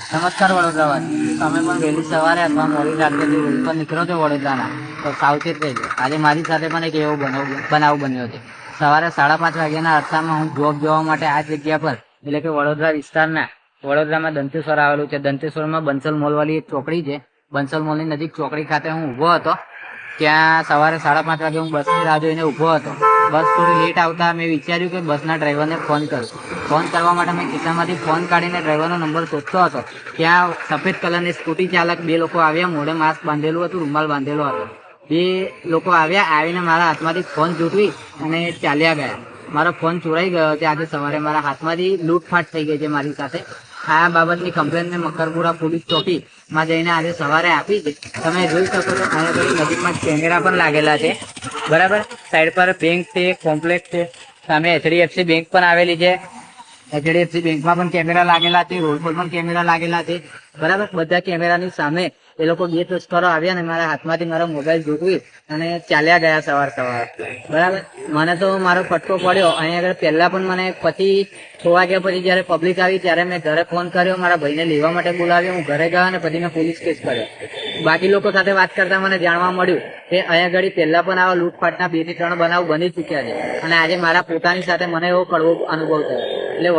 નમસ્કાર વડોદરાવાસી, તમે પણ વહેલી સવારે અથવા મોડી રાત્રે જો રોડ પર નીકળો છો વડોદરાના તો સાવચેત રહેજો. આજે મારી સાથે પણ એક એવો બનાવ બન્યો છે. સવારે 5:30 વાગ્યાના અરસામાં હું જોબ જવા માટે આ જગ્યા પર એટલે કે વડોદરા વિસ્તારના વડોદરામાં દંતેશ્વર આવેલું છે. દંતેશ્વરમાં બંસલ મોલ વાળી એક ચોકડી છે. બંસલ મોલની નજીક ચોકડી ખાતે હું ઊભો હતો. ત્યાં સવારે 5:30 વાગે હું બસની રાહ જોઈને ઊભો હતો. બસ થોડી લેટ આવતા મેં વિચાર્યું કે બસના ડ્રાઈવરને ફોન કરું. ફોન કરવા માટે મેં ખિસ્સામાંથી ફોન કાઢીને ડ્રાઈવરનો નંબર શોધતો હતો. ત્યાં સફેદ કલરની સ્કૂટી ચાલક બે લોકો આવ્યા. મોઢે માસ્ક બાંધેલું હતું, રૂમાલ બાંધેલો હતો. બે લોકો આવીને મારા હાથમાંથી ફોન ઝૂંટવી અને ચાલ્યા ગયા. મારો ફોન ચોરાઈ ગયો છે. આજે સવારે મારા હાથમાંથી લૂંટફાટ થઈ ગઈ છે મારી સાથે. આ બાબતની કમ્પ્લેન મેં મકરપુરા પોલીસ ચોકીમાં જઈને આજે સવારે આપી છે. તમે જોઈ શકો છો અહીંયા નજીકમાં કેમેરા પણ લાગેલા છે. બરાબર, સાઈડ પર બેંક છે, કોમ્પ્લેક્સ છે, સામે HDFC બેંક પણ આવેલી છે. HDFC બેંકમાં પણ કેમેરા લાગેલા છે, રોડ પર પણ કેમેરા લાગેલા છે. બરાબર, બધા કેમેરાની સામે એ લોકો બે તસ્કરો આવ્યા ને મારા હાથમાંથી મારો મોબાઈલ ઝૂંટવી અને ચાલ્યા ગયા સવાર. બરાબર, મને તો મારો ફટકો પડ્યો. અહીંયા આગળ પહેલા પણ મને પછી 6 વાગ્યા પછી જયારે પબ્લિક આવી ત્યારે મેં ઘરે ફોન કર્યો, મારા ભાઈને લેવા માટે બોલાવ્યો. હું ઘરે ગયો અને પછી મેં પોલીસ કેસ કર્યો. બાકી લોકો સાથે વાત કરતા મને જાણવા મળ્યું કે અહીંયા આગળ પહેલા પણ આવા લૂંટફાટના 2 થી 3 બનાવ બની ચુક્યા છે અને આજે મારા પોતાની સાથે મને એવો કડવો અનુભવ થયો. એટલે